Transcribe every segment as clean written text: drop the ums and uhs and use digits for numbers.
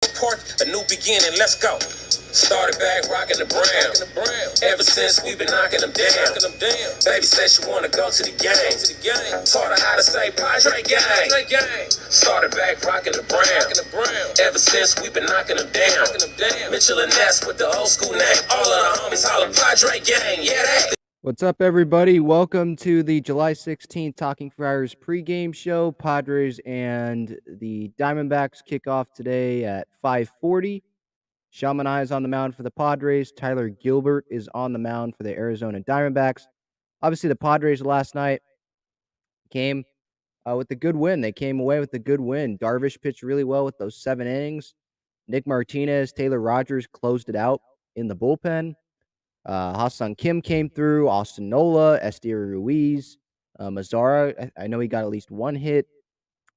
Report a new beginning, let's go. Started back rocking the brown. Ever since we been knocking them down. Baby said she wanna go to the game. Taught her how to say Padre gang. Started back rocking the brown. Ever since we been knocking them down. Mitchell and Ness with the old school name. All of the homies holler Padre gang. Yeah, they. What's up, everybody? Welcome to the July 16th Talking Friars pregame show. Padres and the Diamondbacks kick off today at 5:40. Shaman I is on the mound for the Padres. Tyler Gilbert is on the mound for the Arizona Diamondbacks. Obviously, the Padres last night came with a good win. They came away with a good win. Darvish pitched really well with those 7 innings. Nick Martinez, Taylor Rogers closed it out in the bullpen. Ha-Seong Kim came through, Austin Nola, Estier Ruiz, Mazzara. I know he got at least one hit.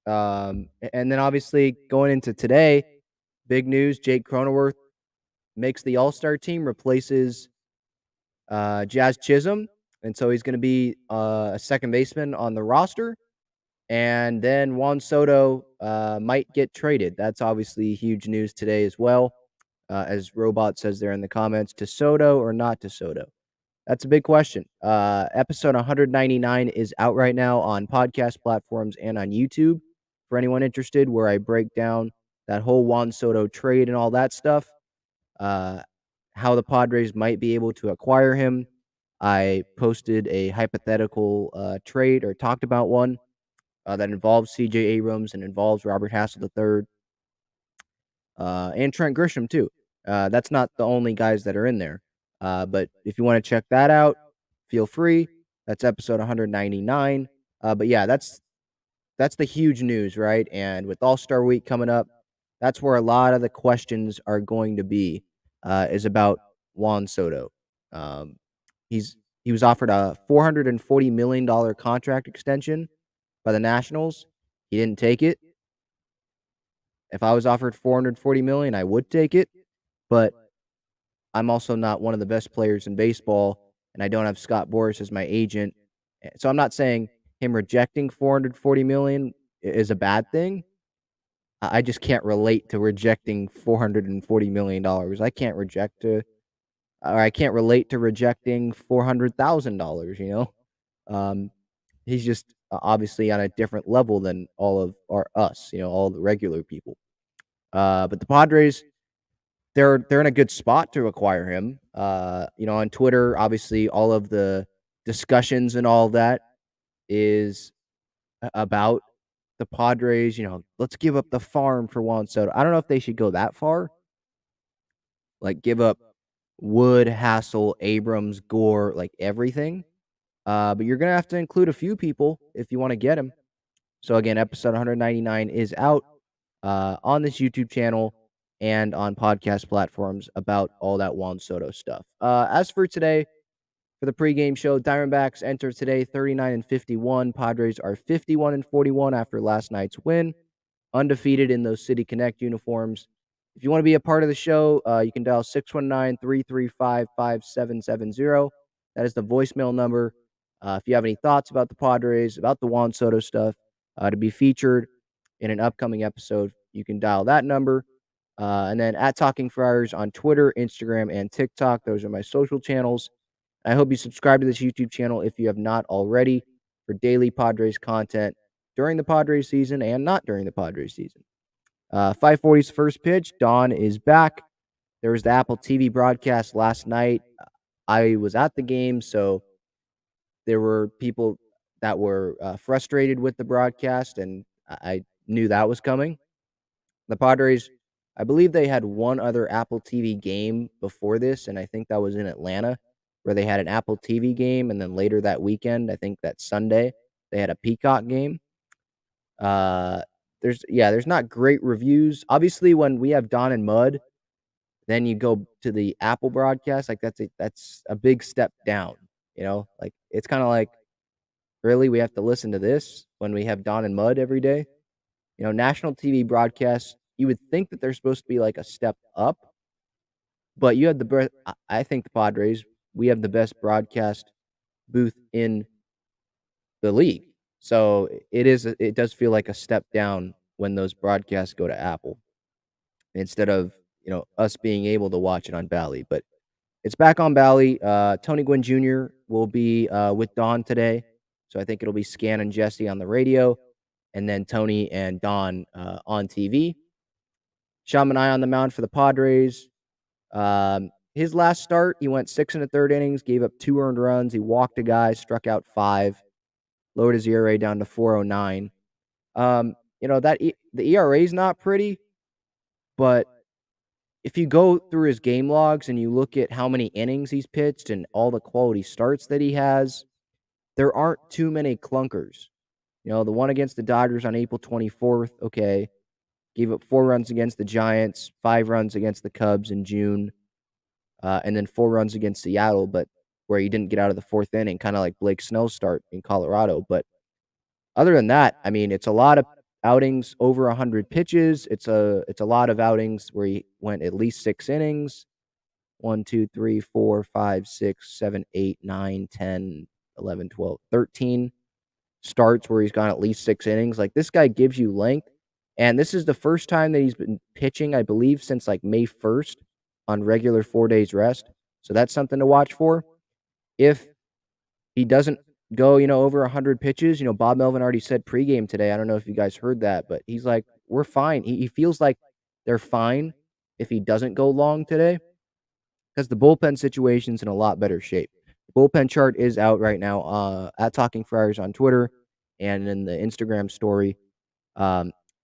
And then obviously going into today, big news, Jake Cronenworth makes the All-Star team, replaces Jazz Chisholm. And so he's going to be a second baseman on the roster. And then Juan Soto might get traded. That's obviously huge news today as well. As Robot says there in the comments, to Soto or not to Soto? That's a big question. Episode 199 is out right now on podcast platforms and on YouTube for anyone interested, where I break down that whole Juan Soto trade and all that stuff, how the Padres might be able to acquire him. I posted a hypothetical trade, or talked about one, that involves C.J. Abrams and involves Robert Hassel III and Trent Grisham too. That's not the only guys that are in there. But if you want to check that out, feel free. That's episode 199. But yeah, that's the huge news, right? And with All-Star Week coming up, that's where a lot of the questions are going to be, is about Juan Soto. Um, he was offered a $440 million contract extension by the Nationals. He didn't take it. If I was offered $440 million, I would take it. But I'm also not one of the best players in baseball, and I don't have Scott Boras as my agent. So I'm not saying him rejecting $440 million is a bad thing. I just can't relate to rejecting $440 million. I can't I can't relate to rejecting $400,000, He's just obviously on a different level than all of us, all the regular people. But the Padres, they're in a good spot to acquire him. On Twitter, obviously, all of the discussions and all that is about the Padres. Let's give up the farm for Juan Soto. I don't know if they should go that far, like give up Wood, Hassel, Abrams, Gore, like everything. But you're gonna have to include a few people if you want to get him. So again, episode 199 is out on this YouTube channel and on podcast platforms about all that Juan Soto stuff. As for today, for the pregame show, Diamondbacks enter today 39-51. Padres are 51-41 after last night's win, undefeated in those City Connect uniforms. If you want to be a part of the show, you can dial 619-335-5770. That is the voicemail number. If you have any thoughts about the Padres, about the Juan Soto stuff, to be featured in an upcoming episode, you can dial that number. And then at Talking Friars on Twitter, Instagram, and TikTok. Those are my social channels. I hope you subscribe to this YouTube channel if you have not already, for daily Padres content during the Padres season and not during the Padres season. 5:40's first pitch. Dawn is back. There was the Apple TV broadcast last night. I was at the game, so there were people that were frustrated with the broadcast, and I knew that was coming. The Padres, I believe they had one other Apple TV game before this, and I think that was in Atlanta, where they had an Apple TV game, and then later that weekend, I think that Sunday, they had a Peacock game. There's not great reviews. Obviously, when we have Don and Mud, then you go to the Apple broadcast, like that's a big step down. Like it's kind of like, really, we have to listen to this when we have Don and Mud every day. National TV broadcasts, you would think that they're supposed to be like a step up, but you have I think the Padres, we have the best broadcast booth in the league. So it does feel like a step down when those broadcasts go to Apple. instead of us being able to watch it on Bally. But it's back on Bally. Tony Gwynn Jr. will be with Don today, so I think it'll be Scan and Jesse on the radio, and then Tony and Don on TV. Shaman I on the mound for the Padres. His last start, he went 6 1/3 innings, gave up 2 earned runs. He walked a guy, struck out 5, lowered his ERA down to 4.09. The ERA is not pretty, but if you go through his game logs and you look at how many innings he's pitched and all the quality starts that he has, there aren't too many clunkers. The one against the Dodgers on April 24th, okay, gave up 4 runs against the Giants, 5 runs against the Cubs in June, and then 4 runs against Seattle, but where he didn't get out of the fourth inning, kind of like Blake Snell's start in Colorado. But other than that, I mean, it's a lot of outings over 100 pitches. It's a lot of outings where he went at least 6 innings. 1, 2, 3, 4, 5, 6, 7, 8, 9, 10, 11, 12, 13 starts where he's gone at least 6 innings. Like, this guy gives you length, and this is the first time that he's been pitching, I believe, since like May 1st on regular 4 days rest. So that's something to watch for. If he doesn't go, over 100 pitches, Bob Melvin already said pregame today. I don't know if you guys heard that, but he's like, we're fine. He feels like they're fine if he doesn't go long today, because the bullpen situation's in a lot better shape. The bullpen chart is out right now at Talking Friars on Twitter and in the Instagram story.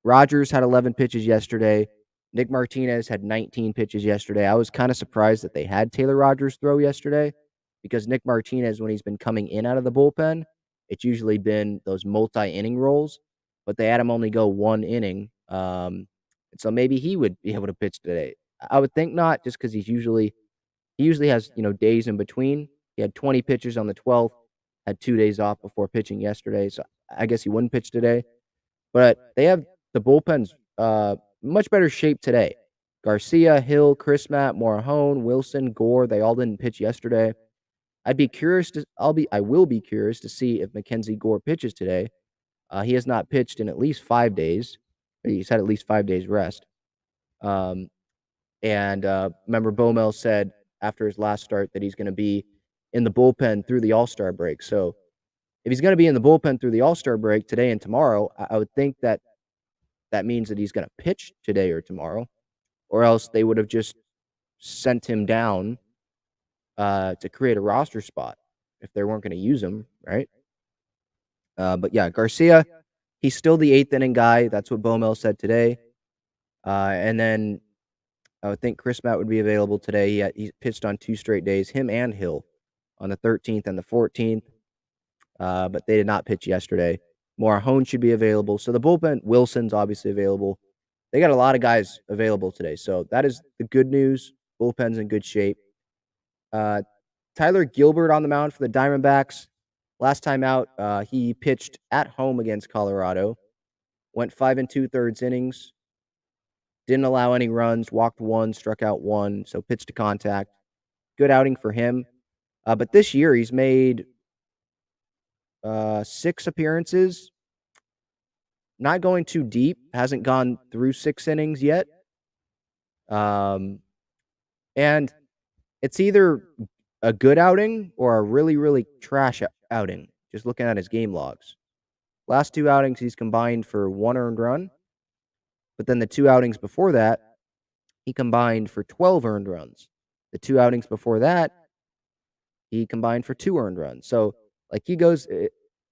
Rogers had 11 pitches yesterday. Nick Martinez had 19 pitches yesterday. I was kind of surprised that they had Taylor Rogers throw yesterday, because Nick Martinez, when he's been coming in out of the bullpen, it's usually been those multi-inning rolls, but they had him only go 1 inning. So maybe he would be able to pitch today. I would think not, just because he usually has, days in between. He had 20 pitches on the 12th, had 2 days off before pitching yesterday, so I guess he wouldn't pitch today. But they have the bullpen's much better shape today. Garcia, Hill, Chris Matt, Morahone, Wilson, Gore, they all didn't pitch yesterday. I will be curious to see if Mackenzie Gore pitches today. He has not pitched in at least 5 days. He's had at least 5 days rest. Remember, Bomel said after his last start that he's going to be in the bullpen through the All-Star break. So if he's going to be in the bullpen through the All-Star break today and tomorrow, I would think that means that he's going to pitch today or tomorrow, or else they would have just sent him down to create a roster spot if they weren't going to use him, right? But yeah, Garcia, he's still the 8th-inning guy. That's what Bomel said today. And then I would think Chris Matt would be available today. He pitched on 2 straight days, him and Hill, on the 13th and the 14th. But they did not pitch yesterday. Morahone should be available. So the bullpen, Wilson's obviously available. They got a lot of guys available today. So that is the good news. Bullpen's in good shape. Tyler Gilbert on the mound for the Diamondbacks. Last time out, he pitched at home against Colorado. Went 5 2/3 innings. Didn't allow any runs. Walked 1, struck out 1. So pitched to contact. Good outing for him. But this year, he's made 6 appearances. Not going too deep. Hasn't gone through 6 innings yet. And it's either a good outing or a really, really trash outing, just looking at his game logs. Last 2 outings, he's combined for 1 earned run. But then the 2 outings before that, he combined for 12 earned runs. The 2 outings before that, he combined for 2 earned runs. So, like, he goes,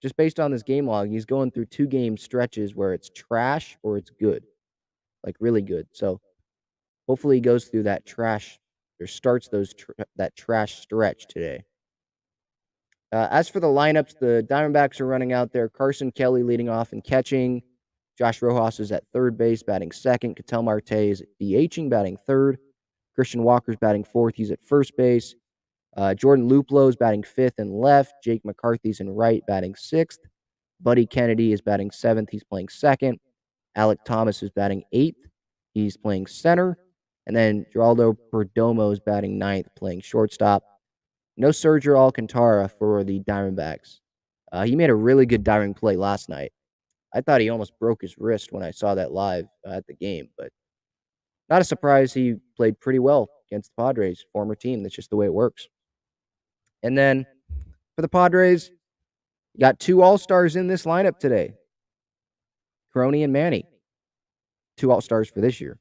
just based on this game log, he's going through 2 game stretches where it's trash or it's good, like really good. So hopefully he goes through that trash or starts that trash stretch today. As for the lineups, the Diamondbacks are running out there. Carson Kelly leading off and catching. Josh Rojas is at third base, batting second. Ketel Marte is DHing, batting third. Christian Walker's batting fourth. He's at first base. Jordan Luplo's batting fifth and left. Jake McCarthy's in right, batting sixth. Buddy Kennedy is batting seventh. He's playing second. Alec Thomas is batting eighth. He's playing center. And then Geraldo Perdomo is batting ninth, playing shortstop. No Sergio Alcantara for the Diamondbacks. He made a really good diving play last night. I thought he almost broke his wrist when I saw that live at the game, but not a surprise. He played pretty well against the Padres, former team. That's just the way it works. And then for the Padres, you got two All-Stars in this lineup today. Crony and Manny, two All-Stars for this year.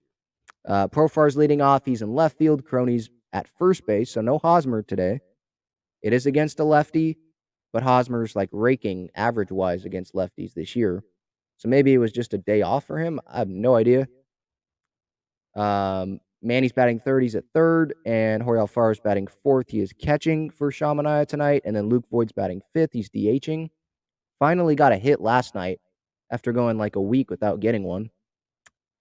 Profar's leading off. He's in left field. Crony's at first base, so no Hosmer today. It is against a lefty, but Hosmer's like raking average-wise against lefties this year. So maybe it was just a day off for him. I have no idea. Manny's batting third. He's at third, and Jorge Alfaro's batting fourth. He is catching for Shamanaya tonight, and then Luke Voigt's batting fifth. He's DHing. Finally got a hit last night after going like a week without getting one.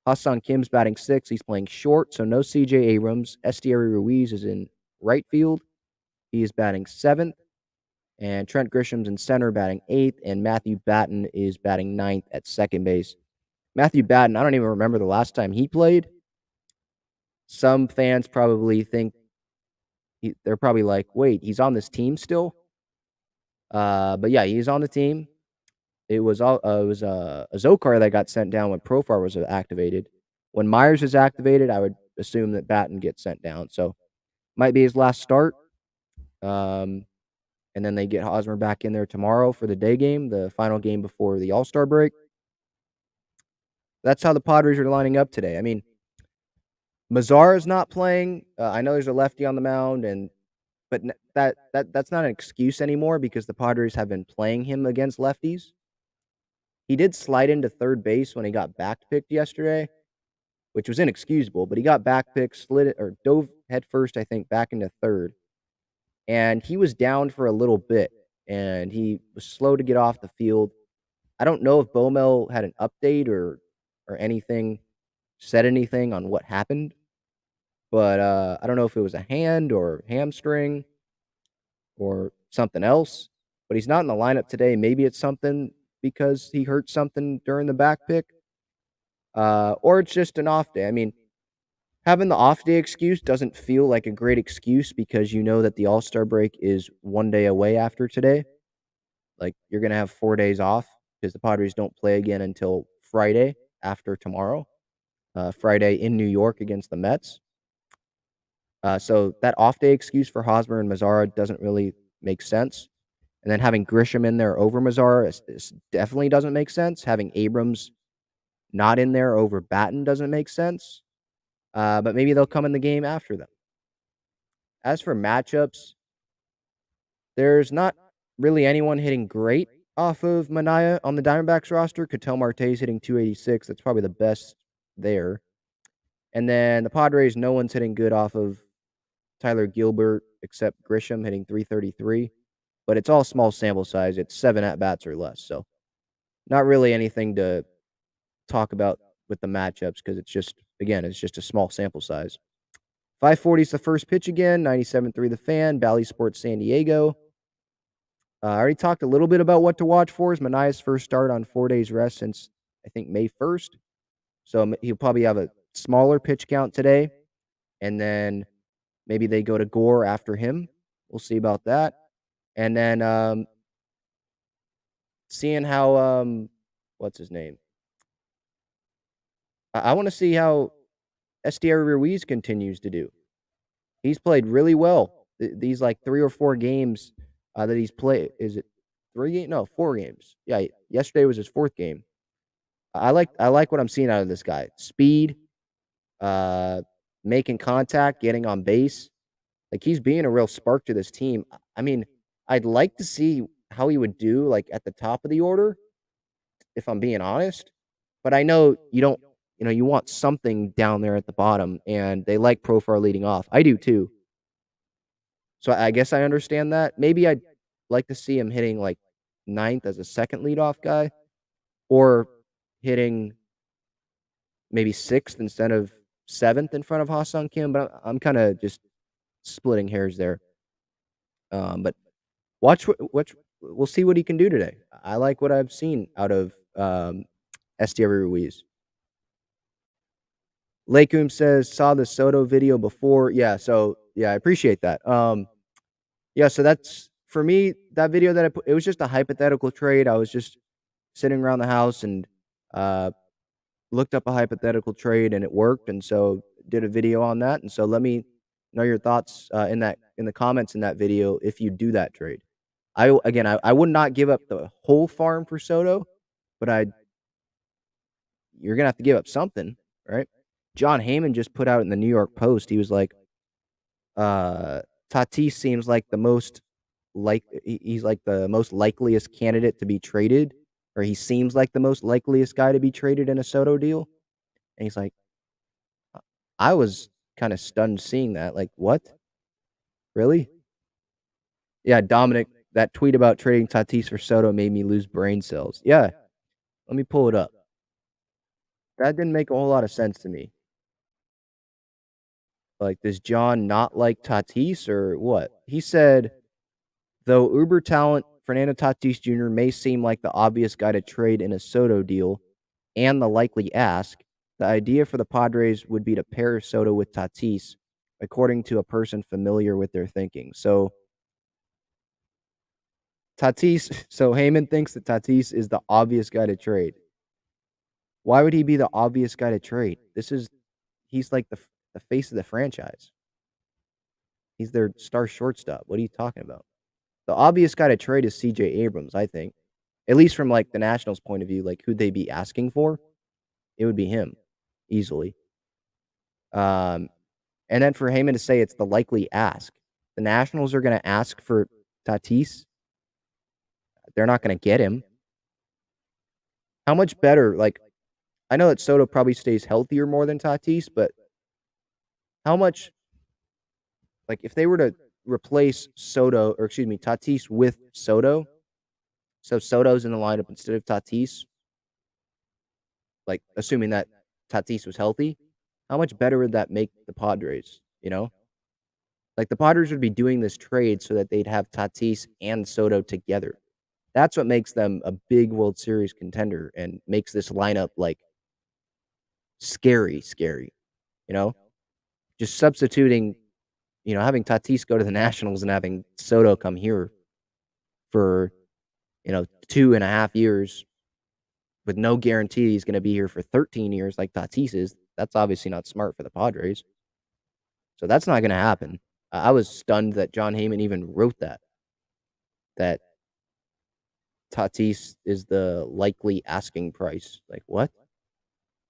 Hassan Kim's batting sixth. He's playing short, so no C.J. Abrams. Estieri Ruiz is in right field. He is batting seventh. And Trent Grisham's in center batting eighth, and Matthew Batten is batting ninth at second base. Matthew Batten, I don't even remember the last time he played. Some fans probably think they're probably like, wait, he's on this team still? But yeah, he's on the team. It was a Zokar that got sent down when Profar was activated. When Myers is activated, I would assume that Batten gets sent down. So might be his last start. And then they get Hosmer back in there tomorrow for the day game, the final game before the All-Star break. That's how the Padres are lining up today. I mean, Mazara's not playing. I know there's a lefty on the mound, but that's not an excuse anymore because the Padres have been playing him against lefties. He did slide into third base when he got back-picked yesterday, which was inexcusable, but he got back-picked, dove headfirst, I think, back into third. And he was down for a little bit, and he was slow to get off the field. I don't know if Bomel had an update or anything, said anything on what happened, but I don't know if it was a hand or hamstring or something else. But he's not in the lineup today. Maybe it's something because he hurt something during the back pick, or it's just an off day. I mean, having the off day excuse doesn't feel like a great excuse because you know that the All-Star break is one day away after today. Like, you're going to have 4 days off because the Padres don't play again until Friday after tomorrow. Friday in New York against the Mets. So that off day excuse for Hosmer and Mazara doesn't really make sense. And then having Grisham in there over Mazara definitely doesn't make sense. Having Abrams not in there over Batten doesn't make sense. But maybe they'll come in the game after them. As for matchups, there's not really anyone hitting great off of Manaea on the Diamondbacks roster. Ketel Marte's hitting 286. That's probably the best there. And then the Padres, no one's hitting good off of Tyler Gilbert except Grisham hitting 333. But it's all small sample size. It's 7 at-bats or less. So not really anything to talk about with the matchups because it's just a small sample size. 540 is the first pitch again. 97.3 the Fan. Bally Sports San Diego. I already talked a little bit about what to watch for. Is Manaea's first start on 4 days rest since, I think, May 1st. So he'll probably have a smaller pitch count today. And then maybe they go to Gore after him. We'll see about that. And then seeing how, what's his name? I want to see how Estieri Ruiz continues to do. He's played really well. These like 3 or 4 games that he's played. Is it 3 games? No, 4 games. Yeah, yesterday was his 4th game. I like what I'm seeing out of this guy. Speed, making contact, getting on base. Like, he's being a real spark to this team. I mean, I'd like to see how he would do like at the top of the order, if I'm being honest. But I know you don't, you want something down there at the bottom, and they like Profar leading off. I do too. So I guess I understand that. Maybe I'd like to see him hitting like 9th as a second leadoff guy, or hitting maybe 6th instead of 7th in front of Ha-Seong Kim. But I'm kind of just splitting hairs there. But watch we'll see what he can do today. I like what I've seen out of Estieri Ruiz. Lakeum says, saw the Soto video before. Yeah, so I appreciate that. Yeah, so that's for me, that video that I put, it was just a hypothetical trade. I was just sitting around the house and looked up a hypothetical trade, and it worked. And so did a video on that, and so let me know your thoughts in the comments in that video if you do that trade. I would not give up the whole farm for Soto, but you're gonna have to give up something, right? John Heyman just put out in the New York Post. He was like, uh, Tatis seems like he's like the most likeliest candidate to be traded, or he seems like the most likeliest guy to be traded in a Soto deal. And he's like, I was kind of stunned seeing that. Like, what? Really? Yeah, Dominic, that tweet about trading Tatis for Soto made me lose brain cells. Yeah, let me pull it up. That didn't make a whole lot of sense to me. Like, does John not like Tatis or what? He said, though uber talent Fernando Tatis Jr. may seem like the obvious guy to trade in a Soto deal and the likely ask, the idea for the Padres would be to pair Soto with Tatis, according to a person familiar with their thinking. So so Heyman thinks that Tatis is the obvious guy to trade. Why would he be the obvious guy to trade? He's like the face of the franchise. He's their star shortstop. What are you talking about? The obvious guy to trade is CJ Abrams, I think. At least from like the Nationals' point of view, like who'd they be asking for? It would be him, easily. And then for Heyman to say it's the likely ask, the Nationals are going to ask for Tatis. They're not going to get him. How much better? Like, I know that Soto probably stays healthier more than Tatis, but how much? Like, if they were to replace Tatis with Soto, so Soto's in the lineup instead of Tatis, like assuming that Tatis was healthy, how much better would that make the Padres? You know, like the Padres would be doing this trade so that they'd have Tatis and Soto together. That's what makes them a big World Series contender and makes this lineup like scary. You know, just substituting, having Tatis go to the Nationals and having Soto come here for 2.5 years with no guarantee he's going to be here for 13 years like Tatis is. That's obviously not smart for the Padres. So that's not going to happen. I was stunned that John Heyman even wrote that Tatis is the likely asking price. Like, what?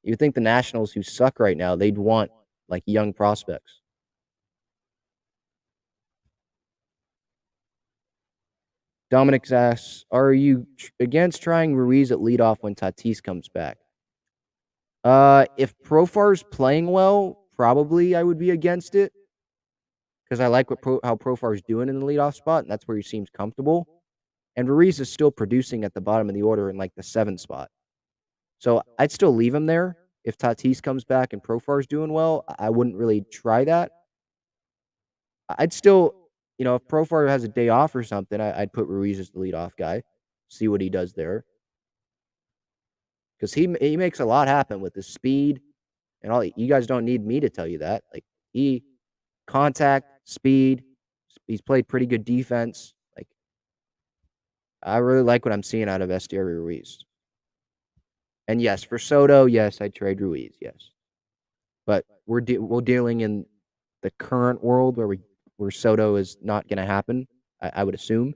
You would think the Nationals, who suck right now, they'd want like young prospects. Dominic asks, are you against trying Ruiz at leadoff when Tatis comes back? If Profar's playing well, probably I would be against it because I like how Profar's doing in the leadoff spot, and that's where he seems comfortable. And Ruiz is still producing at the bottom of the order in like the 7th spot. So I'd still leave him there. If Tatis comes back and Profar's doing well, I wouldn't really try that. I'd still, if Profar has a day off or something, I'd put Ruiz as the leadoff guy, see what he does there. Because he makes a lot happen with his speed and all. You guys don't need me to tell you that. Like, contact, speed, he's played pretty good defense. Like, I really like what I'm seeing out of Estier Ruiz. And yes, for Soto, yes, I'd trade Ruiz, yes. But we're dealing in the current world where Soto is not going to happen, I would assume.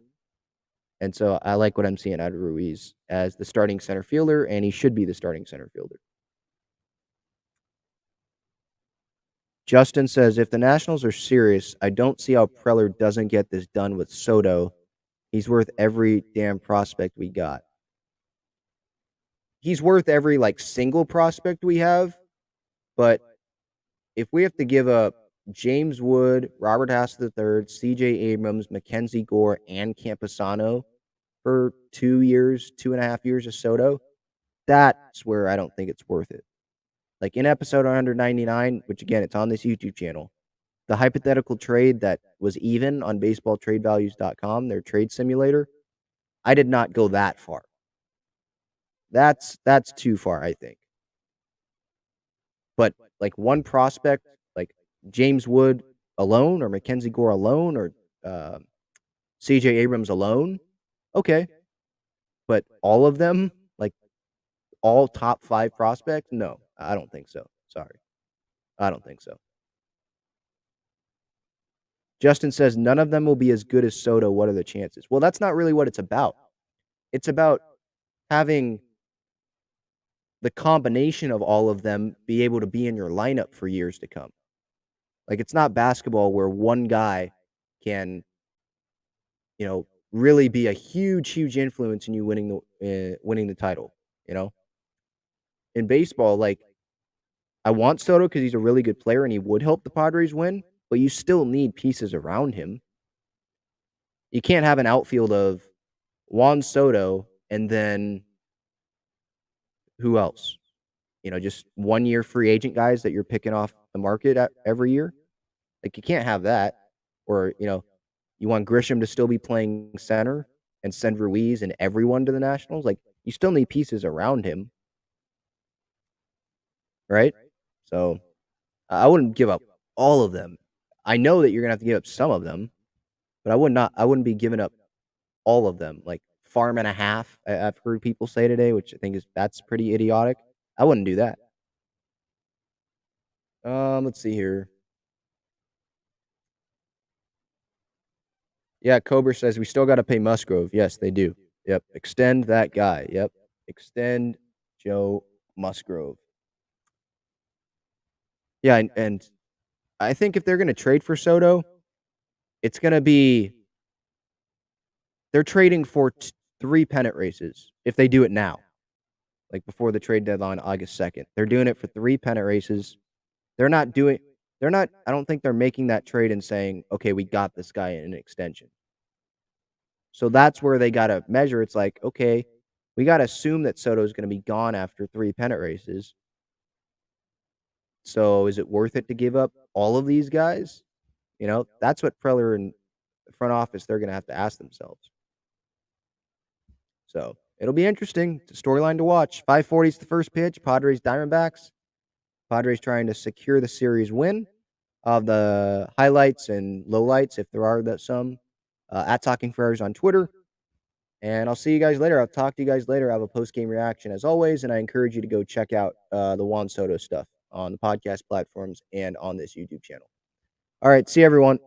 And so I like what I'm seeing out of Ruiz as the starting center fielder, and he should be the starting center fielder. Justin says, if the Nationals are serious, I don't see how Preller doesn't get this done with Soto. He's worth every damn prospect we got. He's worth every single prospect we have, but if we have to give up James Wood, Robert Hassel III, CJ Abrams, Mackenzie Gore, and Camposano for 2.5 years of Soto, that's where I don't think it's worth it. Like in episode 199, which again, it's on this YouTube channel, the hypothetical trade that was even on baseballtradevalues.com, their trade simulator, I did not go that far. That's too far, I think. But like one prospect, like James Wood alone, or Mackenzie Gore alone, or CJ Abrams alone, okay. But all of them, like all top 5 prospects, no, I don't think so. Sorry. I don't think so. Justin says none of them will be as good as Soto. What are the chances? Well, that's not really what it's about. It's about having the combination of all of them be able to be in your lineup for years to come. Like, it's not basketball where one guy can, really be a huge, huge influence in you winning the title. You know, in baseball, like I want Soto because he's a really good player and he would help the Padres win, but you still need pieces around him. You can't have an outfield of Juan Soto and then who else? Just 1 year free agent guys that you're picking off the market every year. Like, you can't have that. Or, you want Grisham to still be playing center and send Ruiz and everyone to the Nationals. Like, you still need pieces around him, right? So I wouldn't give up all of them. I know that you're gonna have to give up some of them, but I wouldn't be giving up all of them. Like farm and a half, I've heard people say today, which I think that's pretty idiotic. I wouldn't do that. Let's see here. Yeah, Cobra says we still got to pay Musgrove. Yes, they do. Yep. Extend that guy. Yep. Extend Joe Musgrove. Yeah, and I think if they're going to trade for Soto, it's going to be they're trading for 3 pennant races if they do it now, like before the trade deadline, August 2nd. They're doing it for 3 pennant races. I don't think they're making that trade and saying, okay, we got this guy in an extension. So that's where they got to measure. It's like, okay, we got to assume that Soto's going to be gone after 3 pennant races. So is it worth it to give up all of these guys? That's what Preller and the front office, they're going to have to ask themselves. So it'll be interesting. It's a storyline to watch. 5:40 is the first pitch. Padres Diamondbacks. Padres trying to secure the series win. Of the highlights and lowlights, if there are some, at Talking Friars on Twitter. And I'll see you guys later. I'll talk to you guys later. I have a post-game reaction as always, and I encourage you to go check out the Juan Soto stuff on the podcast platforms and on this YouTube channel. All right, see everyone.